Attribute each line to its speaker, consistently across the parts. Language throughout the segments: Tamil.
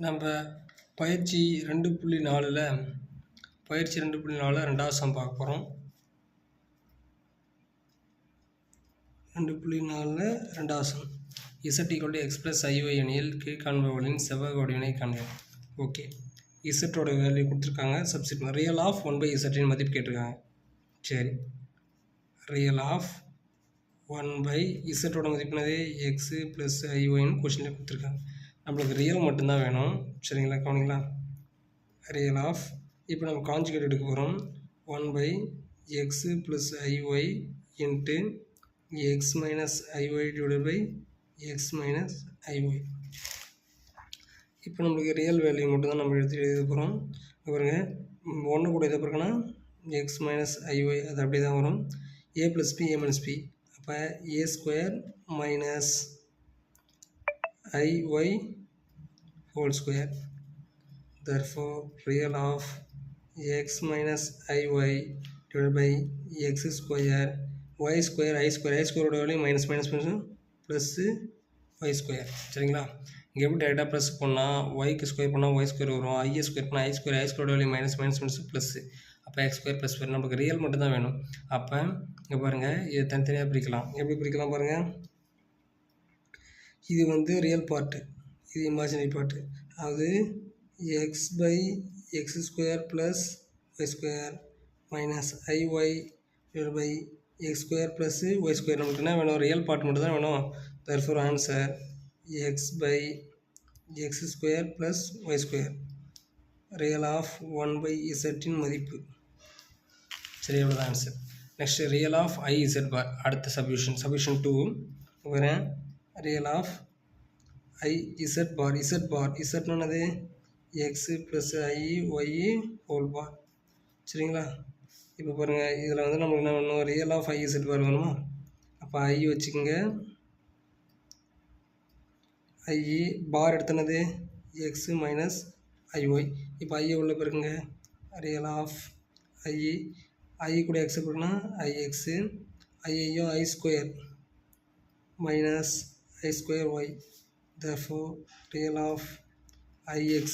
Speaker 1: நம்ம பயிற்சி 2.4ல் பயிற்சி 2.4 ரெண்டாவது சம் பார்க்க போகிறோம். 2.4 ரெண்டாவது சம். Z = x + iy எனில் கீழ்காண்பவர்களின் செவ்வக வடிவினை காண்க. ஓகே, இசட்டோட வேல்யூ கொடுத்துருக்காங்க. சப்ஸ்டிட் ரியல் ஆஃப் 1/z மதிப்பு கேட்டிருக்காங்க. சரி, ரியல் ஆஃப் 1/z மதிப்புனதே x + iy கொஸ்டினில் கொடுத்துருக்காங்க. நம்மளுக்கு ரியல் மட்டும்தான் வேணும். சரிங்களா, கவனிங்களா. ரியல் ஆஃப் இப்போ நம்ம காஞ்சுகேட் எடுக்க போகிறோம். 1/x + iy into x - iy divided by x - iy. இப்போ நம்மளுக்கு ரியல் வேல்யூ மட்டும்தான் நம்ம எழுத போகிறோம். பாருங்க, 1 கூட எதை பிறகுனா x - iy அது அப்படி தான் வரும். a + b a - b அப்போ a² - iy whole square. Therefore real of x - iy divided by x square y square I square ஓட value minus plus y square. சரிங்களா, இங்கே எப்படி டேரெக்டாக ப்ளஸ் பண்ணால் ஒய்க்கு ஸ்கொயர் பண்ணால் ஒய் ஸ்கொயர் வரும், ஐ ஸ்கொயர் பண்ணால் ஐ ஸ்கொயர் வேல்யூ மைனஸ் ப்ளஸ். அப்போ எக்ஸ் ஸ்கொயர் ப்ளஸ் ஸ்கொயர் நமக்கு ரியல் மட்டும் தான் வேணும். அப்போ இங்கே பாருங்கள், இது தனித்தனியாக பிரிக்கலாம். எப்படி பிரிக்கலாம் பாருங்கள். இது வந்து ரியல் பார்ட்டு, இது இமேஜினரி பார்ட்டு. அதாவது x/x² + y² minus iy divide by x² + y². நமக்கு என்ன வேணும்? ரியல் பார்ட் மட்டும் தான் வேணும். therefore answer x/x² + y². Real of 1/z இன் மதிப்பு. சரி, எவ்வளோ தான் answer. Next real of iz bar. அடுத்த சப்யூஷன் 2 வரேன். Real of iz bar. இசட்னது x + iy ஹோல் பார். சரிங்களா, இப்போ பாருங்கள், இதில் வந்து நமக்கு என்ன வேணும்? ரியல் ஆஃப் iz பார் வேணுமா? அப்போ i வச்சுக்கோங்க. i bar எடுத்தனது x - iy. இப்போ i உள்ள பிறகுங்க ரியல் ஆஃப் i கூட x பிறகுனா ix, iயும் i² minus i²y. therefore real of ix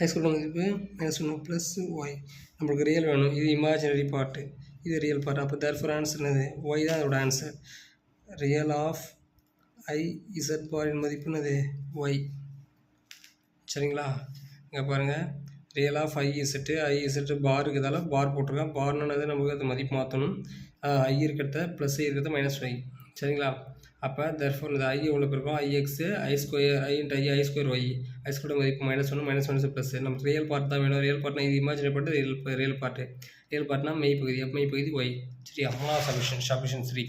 Speaker 1: i² மதிப்பு -1 ப்ளஸ் y. நம்மளுக்கு ரியல் வேணும். இது இமேஜினரி பார்ட்டு, இது ரியல் பார்ட். அப்போ therefore ஆன்சர் என்னது? y தான் அதோட ஆன்சர். ரியல் ஆஃப் iz பாரின் மதிப்பு என்னது? y. சரிங்களா, இங்கே பாருங்கள், ரியல் ஆஃப் iz பார் இருக்கிறதால பார் போட்டிருக்கேன். பார்னது நமக்கு அது மதிப்பு மாற்றணும். i இருக்கிறத ப்ளஸ் இருக்கிறத -y. சரிங்களா, அப்போ therefore இந்த i எவ்வளோ பிறக்கும்? ix i² i × i i²y. i² மதிப்பு -1 ப்ளஸ். நமக்கு ரியல் பார்ட் தான் வேணும். ரியல் பார்ட்னா இது imaginary part, real part. Real பார்ட்னா மெய்ப்பகுதி. அப்போ மெய்ப்பகுதி y. சரியா, மூணாவது சப்மிஷன் 3.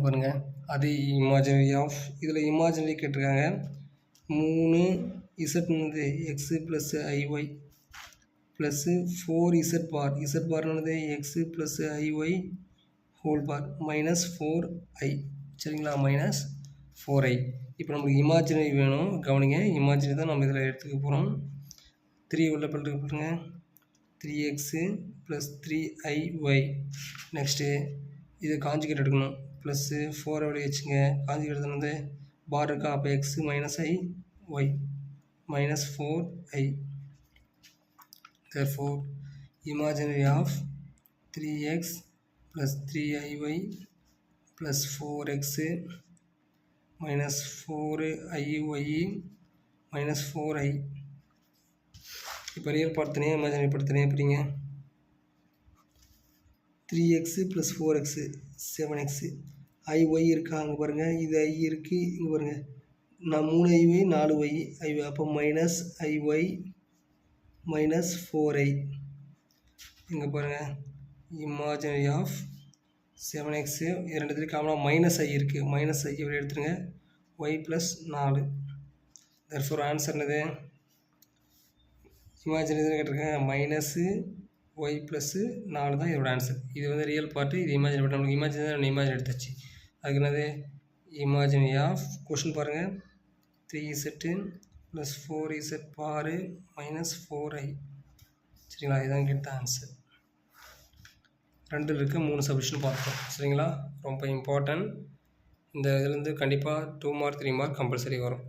Speaker 1: பாருங்கள், அது இமேஜினரி ஆஃப். இதில் இமேஜினரி கேட்டிருக்காங்க. 3z x + iy plus 4z பார். z பார்னது x + iy whole bar minus 4i. சரிங்களா, -4i. இப்போ நமக்கு இமேஜினரி வேணும். கவனிங்க, இமேஜினரி தான் நம்ம இதில் எடுத்துக்க போகிறோம். 3 உள்ள பாருங்க, 3x + 3iy. நெக்ஸ்ட்டு இது காஞ்சுகேட் எடுக்கணும். ப்ளஸ்ஸு 4 வெளியே வச்சுங்க. காஞ்சுகேட் எடுத்தது பார் இருக்கா? அப்போ x - iy -4i. therefore imaginary of 3x + 3iy + 4x - 4iy -4i. இப்போ ரியல் பார்ட் தனியாக, இமேஜினரி பார்ட் தனியாக பிரிங்க. 3x + 4x 7x. iy இருக்கா? அங்கே பாருங்கள், இது i இருக்குது. இங்கே பாருங்கள், நான் 3iy 4y iy. அப்போ -iy -4i. இங்கே பாருங்கள், இமேஜினரி ஆஃப் 7x. இது ரெண்டுத்துலேயும் காமனாக -i இருக்குது. -i இப்படி எடுத்துருங்க. y + 4. therefore ஆன்சர் என்னது? இமேஜினரி தான் கேட்டிருக்கேன். -y + 4 தான் இதோட ஆன்சர். இது வந்து ரியல் பார்ட்டு, இது இமேஜினரி பார்ட். நமக்கு இமேஜினரி தான் இமேஜினரி எடுத்துச்சு. அதுக்கு என்னது? இமேஜினரி ஆஃப் கொஷின் பாருங்கள், 3z + 4z பார் -4i. சரிங்களா, இதுதான் கேட்ட ஆன்சர். 2 இருக்குது, 3 சப்மிஷன் பார்த்தோம். சரிங்களா, ரொம்ப இம்பார்ட்டன்ட். இந்த இதுலேருந்து கண்டிப்பாக 2 மார்க் 3 மார்க் கம்பல்சரி வரும்.